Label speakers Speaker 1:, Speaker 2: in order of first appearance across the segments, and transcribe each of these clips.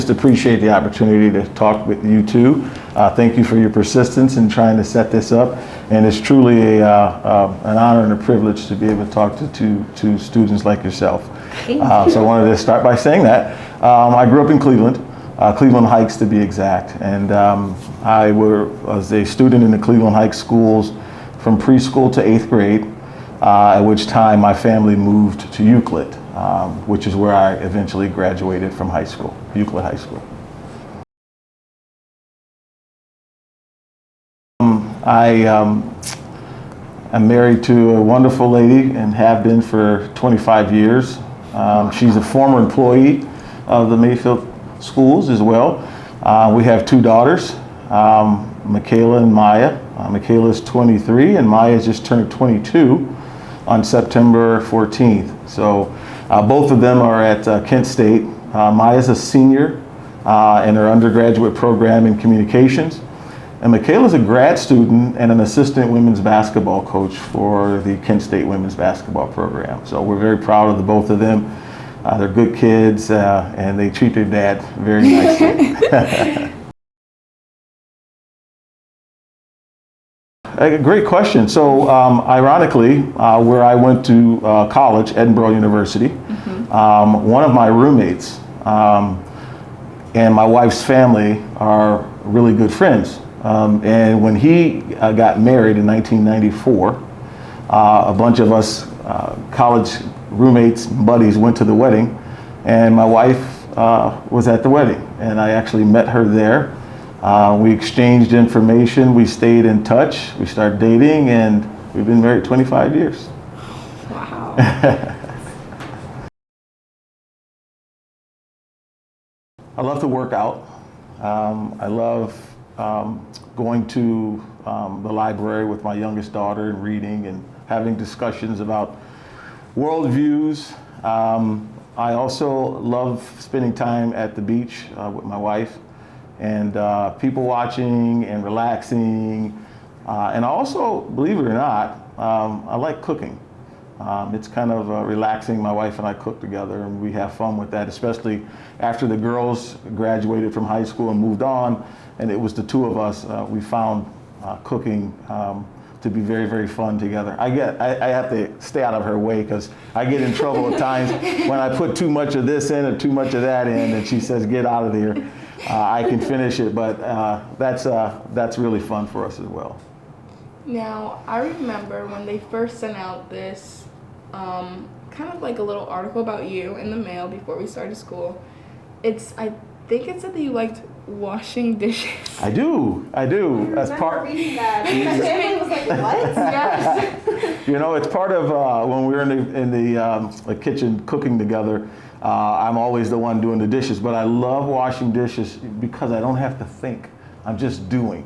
Speaker 1: Just appreciate the opportunity to talk with you too. Thank you for your persistence in trying to set this up, and it's truly an honor and a privilege to be able to talk to students like yourself. So I wanted to start by saying that I grew up in Cleveland, Cleveland Heights to be exact, and I was a student in the Cleveland Heights schools from preschool to 8th grade, at which time my family moved to Euclid, which is where I eventually graduated from high school, Euclid High School. I am married to a wonderful lady and have been for 25 years. She's a former employee of the Mayfield schools as well. We have 2 daughters, Michaela and Maya. Michaela is 23 and Maya just turned 22 on September 14th. So both of them are at Kent State. Maya's a senior in her undergraduate program in communications. And Michaela's a grad student and an assistant women's basketball coach for the Kent State women's basketball program. So we're very proud of the both of them. They're good kids and they treat their dad very nicely. A great question. So ironically, where I went to college, Edinburgh University, one of my roommates and my wife's family are really good friends. And when he got married in 1994, a bunch of us college roommates, buddies went to the wedding, and my wife was at the wedding, and I actually met her there. We exchanged information, we stayed in touch, we started dating, and we've been married 25 years.
Speaker 2: Wow.
Speaker 1: I love to work out. I love going to the library with my youngest daughter and reading and having discussions about worldviews. I also love spending time at the beach with my wife and people watching and relaxing. And I also, believe it or not, I like cooking. It's kind of relaxing. My wife and I cook together and we have fun with that, especially after the girls graduated from high school and moved on, and it was the 2 of us. We found cooking to be very, very fun together. I have to stay out of her way because I get in trouble at times when I put too much of this in or too much of that in, and she says, "Get out of here." I can finish it, but that's really fun for us as well.
Speaker 2: Now, I remember when they first sent out this kind of like a little article about you in the mail before we started school. I think it said that you liked washing dishes.
Speaker 1: I do. That's part.
Speaker 3: Reading that. My family was like, "What?"
Speaker 2: Yes.
Speaker 1: You know, it's part of when we were in the kitchen cooking together. I'm always the one doing the dishes, but I love washing dishes because I don't have to think. I'm just doing.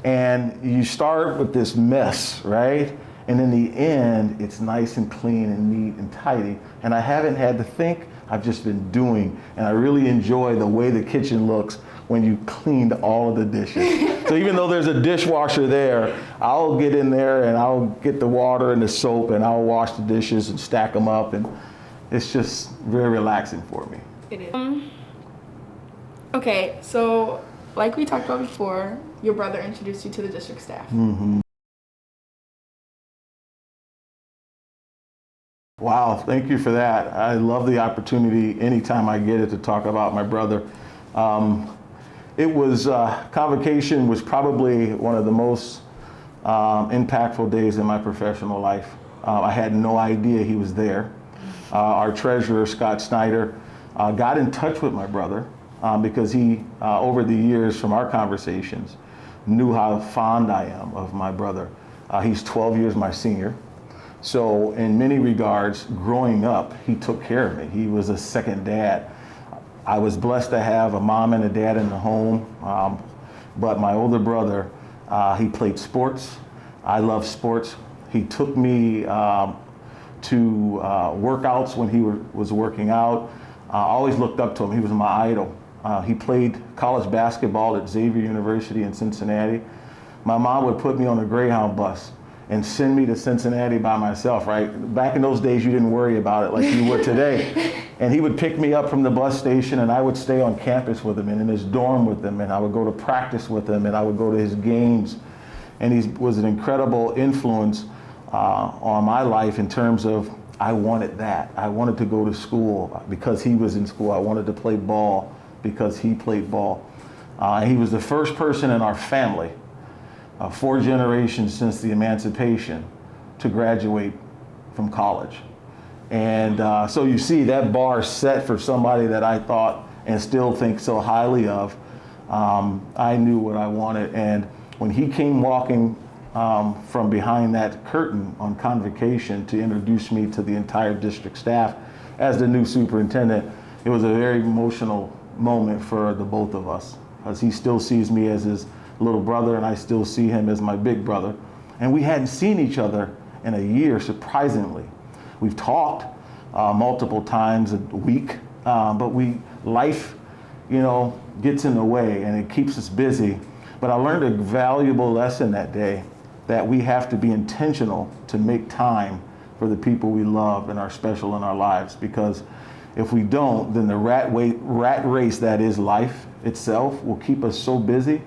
Speaker 1: And you start with this mess, right? And in the end, it's nice and clean and neat and tidy. And I haven't had to think, I've just been doing. And I really enjoy the way the kitchen looks when you cleaned all of the dishes. So even though there's a dishwasher there, I'll get in there and I'll get the water and the soap and I'll wash the dishes and stack them up. And it's just very relaxing for me.
Speaker 2: It is. Okay, so like we talked about before, your brother introduced you to the district staff.
Speaker 1: Mm-hmm. Wow, thank you for that. I love the opportunity anytime I get it to talk about my brother. Convocation was probably one of the most impactful days in my professional life. I had no idea he was there. Our treasurer, Scott Snyder, got in touch with my brother because he, over the years from our conversations, knew how fond I am of my brother. He's 12 years my senior. So in many regards, growing up, he took care of me. He was a second dad. I was blessed to have a mom and a dad in the home, but my older brother, he played sports. I love sports. He took me to workouts when he was working out. I always looked up to him. He was my idol. He played college basketball at Xavier University in Cincinnati. My mom would put me on a Greyhound bus and send me to Cincinnati by myself, right? Back in those days, you didn't worry about it like you would today. And he would pick me up from the bus station, and I would stay on campus with him and in his dorm with him, and I would go to practice with him, and I would go to his games. And he was an incredible influence on my life in terms of I wanted that. I wanted to go to school because he was in school. I wanted to play ball because he played ball. He was the first person in our family, 4 generations since the emancipation, to graduate from college. And so you see that bar set for somebody that I thought and still think so highly of. I knew what I wanted. And when he came walking from behind that curtain on convocation to introduce me to the entire district staff as the new superintendent, it was a very emotional moment for the both of us, because he still sees me as his little brother, and I still see him as my big brother. And we hadn't seen each other in a year, surprisingly. We've talked multiple times a week, but life, gets in the way and it keeps us busy. But I learned a valuable lesson that day, that we have to be intentional to make time for the people we love and are special in our lives. Because if we don't, then the rat race that is life itself will keep us so busy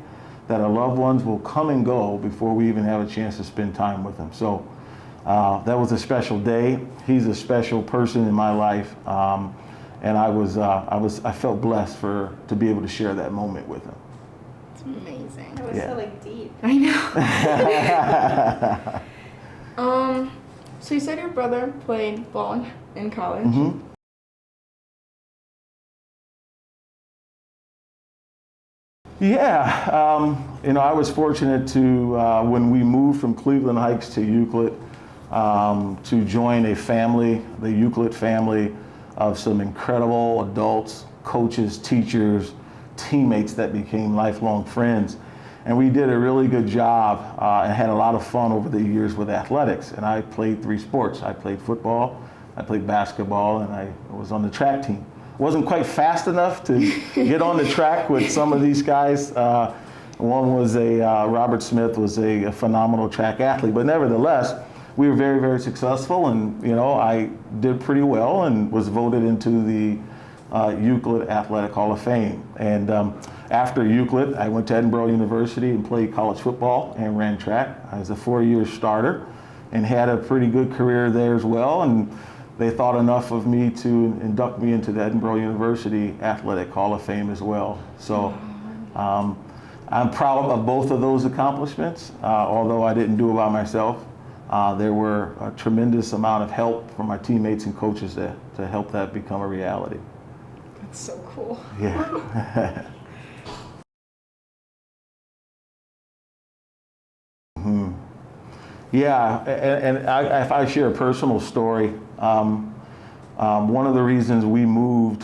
Speaker 1: that our loved ones will come and go before we even have a chance to spend time with them. So that was a special day. He's a special person in my life, and I felt blessed to be able to share that moment with him.
Speaker 2: It's amazing.
Speaker 3: That was so deep.
Speaker 2: I know. So you said your brother played ball in college.
Speaker 1: Mm-hmm. Yeah, I was fortunate to, when we moved from Cleveland Heights to Euclid, to join a family, the Euclid family, of some incredible adults, coaches, teachers, teammates that became lifelong friends. And we did a really good job and had a lot of fun over the years with athletics. And I played 3 sports. I played football, I played basketball, and I was on the track team. Wasn't quite fast enough to get on the track with some of these guys. One was Robert Smith was a phenomenal track athlete, but nevertheless, we were very, very successful, and I did pretty well and was voted into the Euclid Athletic Hall of Fame. And after Euclid, I went to Edinboro University and played college football and ran track. I was a 4-year starter and had a pretty good career there as well. And they thought enough of me to induct me into the Edinboro University Athletic Hall of Fame as well. So I'm proud of both of those accomplishments, although I didn't do it by myself. There were a tremendous amount of help from my teammates and coaches to help that become a reality.
Speaker 2: That's so cool.
Speaker 1: Yeah. Yeah, and if I share a personal story, one of the reasons we moved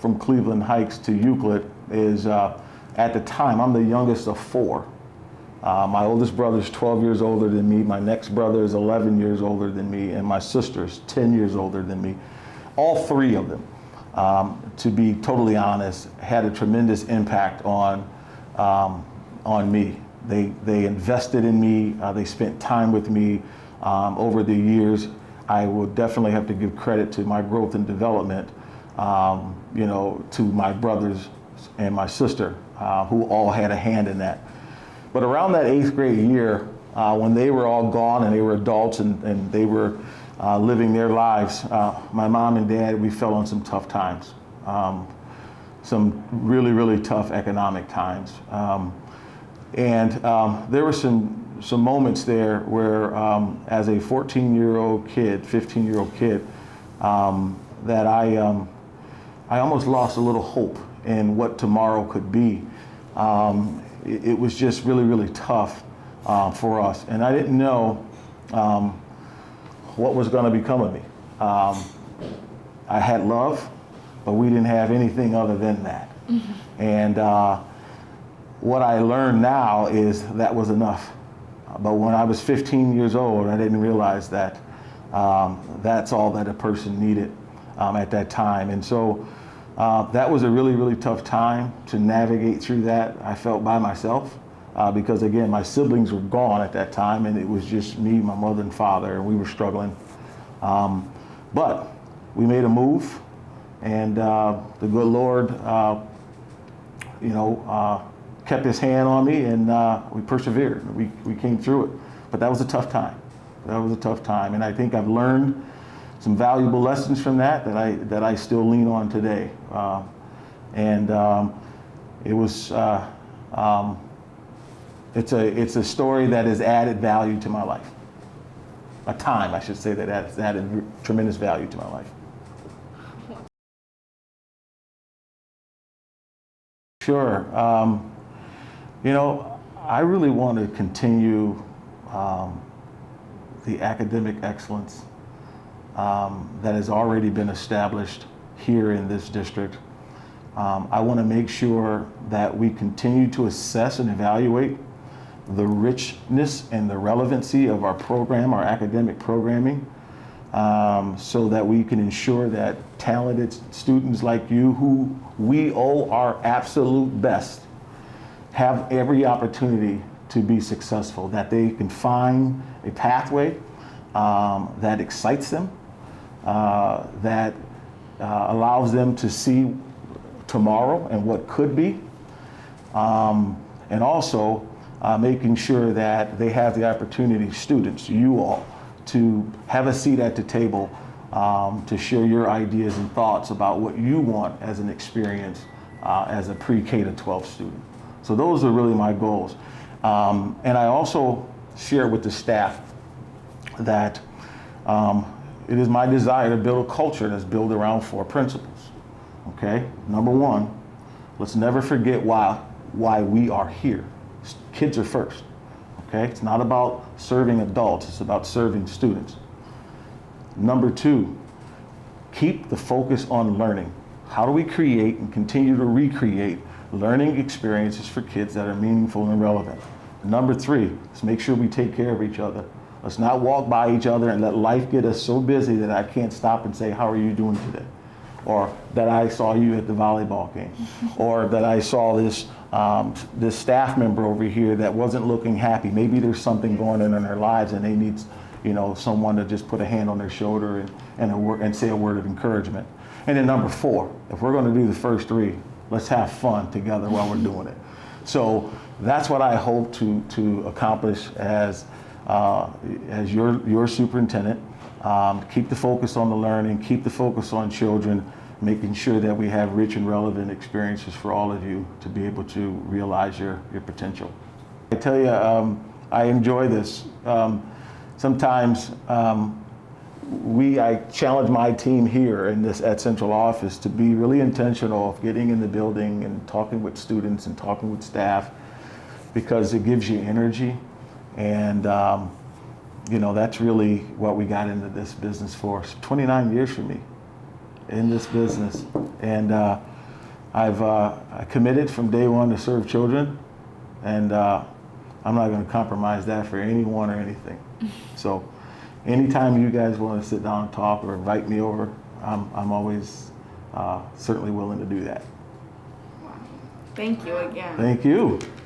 Speaker 1: from Cleveland Heights to Euclid is at the time, I'm the youngest of 4. My oldest brother is 12 years older than me, my next brother is 11 years older than me, and my sister is 10 years older than me. All 3 of them, to be totally honest, had a tremendous impact on me. They invested in me, they spent time with me over the years. I will definitely have to give credit to my growth and development, to my brothers and my sister, who all had a hand in that. But around that 8th grade year, when they were all gone and they were adults and they were living their lives, my mom and dad, we fell on some tough times, some really, really tough economic times. And there were some moments there where, as a 14-year-old kid, 15-year-old kid, that I almost lost a little hope in what tomorrow could be. It was just really, really tough for us, and I didn't know what was going to become of me. I had love, but we didn't have anything other than that. Mm-hmm. And what I learned now is that was enough. But when I was 15 years old, I didn't realize that that's all that a person needed at that time. And so that was a really, really tough time to navigate through that. I felt by myself. because again, my siblings were gone at that time, and it was just me, my mother and father, and we were struggling. But we made a move, and the good Lord, kept his hand on me, and we persevered. We came through it. But that was a tough time. That was a tough time, and I think I've learned some valuable lessons from that I still lean on today. It was it's a story that has added value to my life. A time, I should say, that has added tremendous value to my life. Sure. I really want to continue the academic excellence that has already been established here in this district. I want to make sure that we continue to assess and evaluate the richness and the relevancy of our program, our academic programming, so that we can ensure that talented students like you, who we owe our absolute best, have every opportunity to be successful, that they can find a pathway that excites them, that allows them to see tomorrow and what could be, and also making sure that they have the opportunity, students, you all, to have a seat at the table to share your ideas and thoughts about what you want as an experience as a pre-K to 12 student. So those are really my goals. And I also share with the staff that it is my desire to build a culture that's built around 4 principles. Okay, number 1, let's never forget why we are here. Kids are first. Okay, it's not about serving adults, it's about serving students. Number 2, keep the focus on learning. How do we create and continue to recreate learning experiences for kids that are meaningful and relevant? Number 3, let's make sure we take care of each other. Let's not walk by each other and let life get us so busy that I can't stop and say, how are you doing today? Or that I saw you at the volleyball game. Or that I saw this staff member over here that wasn't looking happy. Maybe there's something going on in their lives and they need someone to just put a hand on their shoulder and say a word of encouragement. And then number 4, if we're going to do the first 3, let's have fun together while we're doing it. So that's what I hope to accomplish as your superintendent. Keep the focus on the learning, keep the focus on children, making sure that we have rich and relevant experiences for all of you to be able to realize your potential. I tell you, I enjoy this. Sometimes I challenge my team here at Central Office to be really intentional of getting in the building and talking with students and talking with staff, because it gives you energy, and that's really what we got into this business for. It's 29 years for me in this business, and I've committed from day one to serve children, and I'm not going to compromise that for anyone or anything. So anytime you guys want to sit down and talk or invite me over, I'm always certainly willing to do that.
Speaker 2: Thank you again.
Speaker 1: Thank you.